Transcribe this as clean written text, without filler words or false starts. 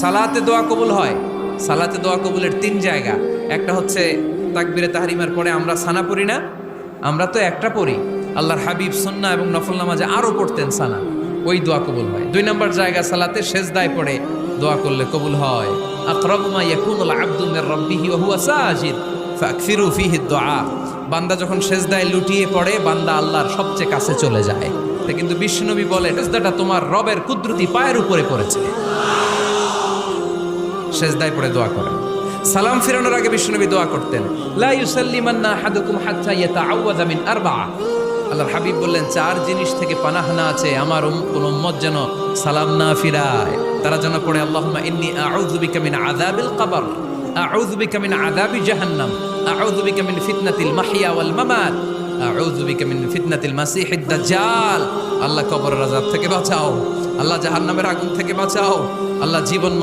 সালাতে দোয়া কবুল হয়। সালাতে দোয়া কবুলের 3 জায়গা। একটা হচ্ছে তাকবীরে তাহরিমার পরে আমরা সানা পড়ি না, আমরা তো একটা পড়ি। আল্লাহর হাবিব সুন্নাহ এবং নফল নামাজে আরো পড়তেন সানা, ওই দোয়া কবুল হয়। 2 নম্বর জায়গা সালাতে সেজদায় পড়ে দোয়া করলে কবুল হয়। আকরাবু মা ইয়াকুনুল আবদু মির রাব্বিহি ওয়া হুয়া সাজিদ ফাকসিরু ফিহি দুআ। বান্দা যখন সেজদায় লুটিয়ে পড়ে বান্দা আল্লাহর সবচেয়ে কাছে চলে যায়। তা কিন্তু বিশ্বনবী বলে সেজদাটা তোমার রবের কুদরতি পায়ের উপরে পড়েছে। সেজদায় পড়ে দোয়া করেন। সালাম ফিরানোর আগে বিশ্বনবী দোয়া করতেন, লা ইউসাল্লিমান্না আহাদুকুম হাত্তা ইয়াতাআওয়াযা মিন আরবা'a। আল্লাহর হাবিব বললেন 4 জিনিস থেকে পানাহ না আছে আমার কোন উম্মত যেন সালাম না ফিরায়। তারা যেন পড়ে আল্লাহুম্মা ইন্নী আউযু বিকা মিন আযাবিল কবর, আউযু বিকা মিন আযাবি জাহান্নাম, আউযু বিকা মিন ফিতনাতিল মাহইয়া ওয়াল মামাত, আউযু বিকা মিন ফিতনাতিল মাসিহিদ দাজ্জাল। আল্লাহ কবরের আযাব থেকে বাঁচাও, আল্লাহ জাহান্নামের আগুন থেকে বাঁচাও, আল্লাহ জীবন